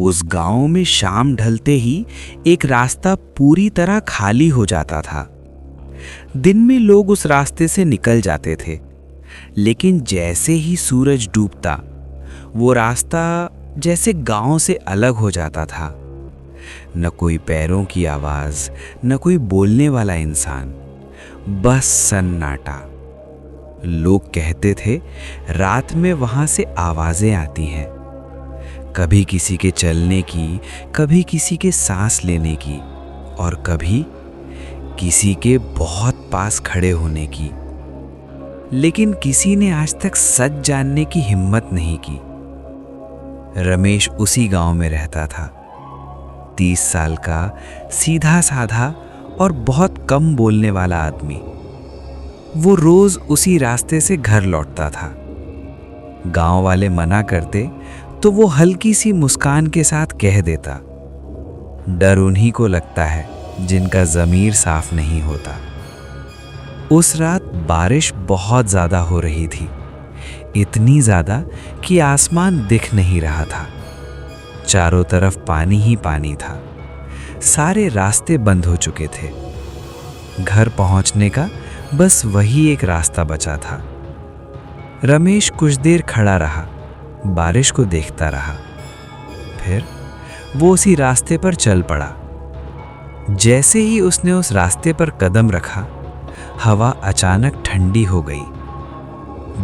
उस गांव में शाम ढलते ही एक रास्ता पूरी तरह खाली हो जाता था। दिन में लोग उस रास्ते से निकल जाते थे, लेकिन जैसे ही सूरज डूबता वो रास्ता जैसे गांव से अलग हो जाता था। न कोई पैरों की आवाज, न कोई बोलने वाला इंसान, बस सन्नाटा। लोग कहते थे रात में वहां से आवाजें आती हैं, कभी किसी के चलने की, कभी किसी के सांस लेने की, और कभी किसी के बहुत पास खड़े होने की। लेकिन किसी ने आज तक सच जानने की हिम्मत नहीं की। रमेश उसी गांव में रहता था, 30 साल का, सीधा साधा और बहुत कम बोलने वाला आदमी। वो रोज उसी रास्ते से घर लौटता था। गांव वाले मना करते तो वो हल्की सी मुस्कान के साथ कह देता, डर उन्हीं को लगता है जिनका ज़मीर साफ नहीं होता। उस रात बारिश बहुत ज़्यादा हो रही थी, इतनी ज़्यादा कि आसमान दिख नहीं रहा था। चारों तरफ पानी ही पानी था, सारे रास्ते बंद हो चुके थे। घर पहुंचने का बस वही एक रास्ता बचा था। रमेश कुछ देर खड़ा रहा, बारिश को देखता रहा। फिर वो उसी रास्ते पर चल पड़ा। जैसे ही उसने उस रास्ते पर कदम रखा, हवा अचानक ठंडी हो गई।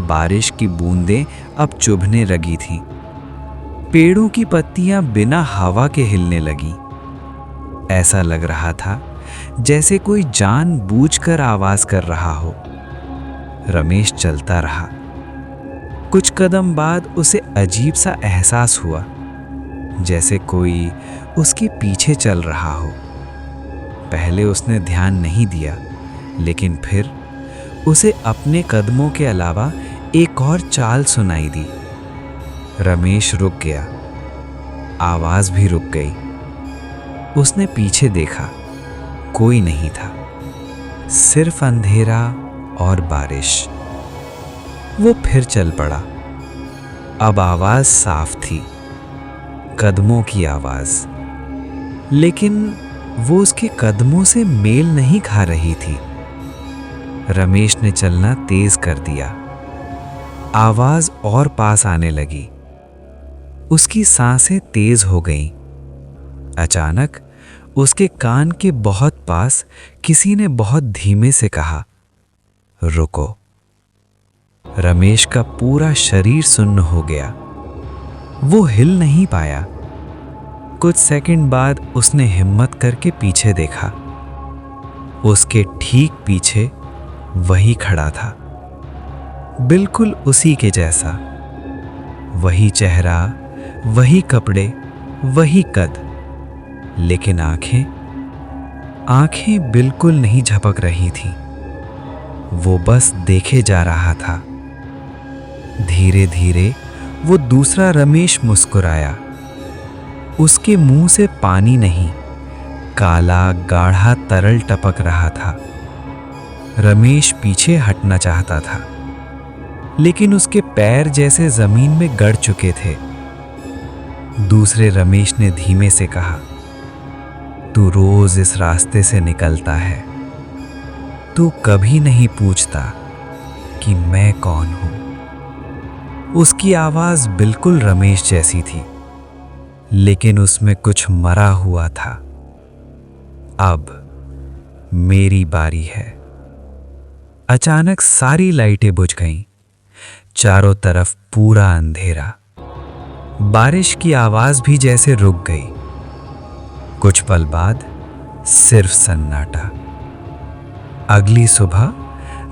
बारिश की बूंदें अब चुभने लगी थीं। पेड़ों की पत्तियां बिना हवा के हिलने लगी। ऐसा लग रहा था जैसे कोई जानबूझकर आवाज कर रहा हो। रमेश चलता रहा। कुछ कदम बाद उसे अजीब सा एहसास हुआ, जैसे कोई उसके पीछे चल रहा हो। पहले उसने ध्यान नहीं दिया, लेकिन फिर उसे अपने कदमों के अलावा एक और चाल सुनाई दी। रमेश रुक गया, आवाज भी रुक गई। उसने पीछे देखा, कोई नहीं था, सिर्फ अंधेरा और बारिश। वो फिर चल पड़ा। अब आवाज साफ थी, कदमों की आवाज, लेकिन वो उसके कदमों से मेल नहीं खा रही थी। रमेश ने चलना तेज कर दिया। आवाज और पास आने लगी। उसकी सांसें तेज हो गईं। अचानक उसके कान के बहुत पास किसी ने बहुत धीमे से कहा, रुको। रमेश का पूरा शरीर सुन्न हो गया। वो हिल नहीं पाया। कुछ सेकंड बाद उसने हिम्मत करके पीछे देखा। उसके ठीक पीछे वही खड़ा था, बिल्कुल उसी के जैसा। वही चेहरा, वही कपड़े, वही कद, लेकिन आंखें बिल्कुल नहीं झपक रही थीं। वो बस देखे जा रहा था। धीरे धीरे वो दूसरा रमेश मुस्कुराया। उसके मुंह से पानी नहीं, काला गाढ़ा तरल टपक रहा था। रमेश पीछे हटना चाहता था, लेकिन उसके पैर जैसे जमीन में गड़ चुके थे। दूसरे रमेश ने धीमे से कहा, तू रोज इस रास्ते से निकलता है, तू कभी नहीं पूछता कि मैं कौन हूं। उसकी आवाज बिल्कुल रमेश जैसी थी, लेकिन उसमें कुछ मरा हुआ था। अब मेरी बारी है। अचानक सारी लाइटें बुझ गईं। चारों तरफ पूरा अंधेरा। बारिश की आवाज भी जैसे रुक गई। कुछ पल बाद सिर्फ सन्नाटा। अगली सुबह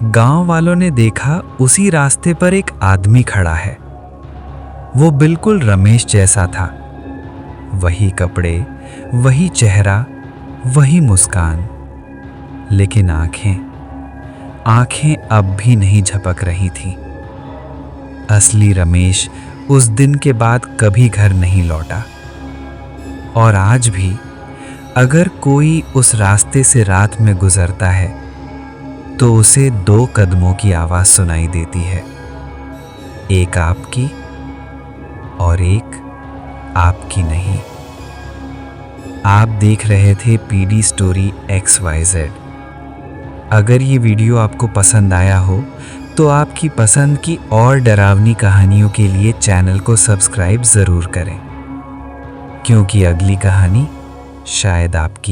गांव वालों ने देखा उसी रास्ते पर एक आदमी खड़ा है। वो बिल्कुल रमेश जैसा था। वही कपड़े, वही चेहरा, वही मुस्कान, लेकिन आंखें अब भी नहीं झपक रही थीं। असली रमेश उस दिन के बाद कभी घर नहीं लौटा। और आज भी अगर कोई उस रास्ते से रात में गुजरता है तो उसे 2 कदमों की आवाज सुनाई देती है, एक आपकी और एक आपकी नहीं। आप देख रहे थे पीडी स्टोरी XYZ। अगर ये वीडियो आपको पसंद आया हो तो आपकी पसंद की और डरावनी कहानियों के लिए चैनल को सब्सक्राइब ज़रूर करें, क्योंकि अगली कहानी शायद आपकी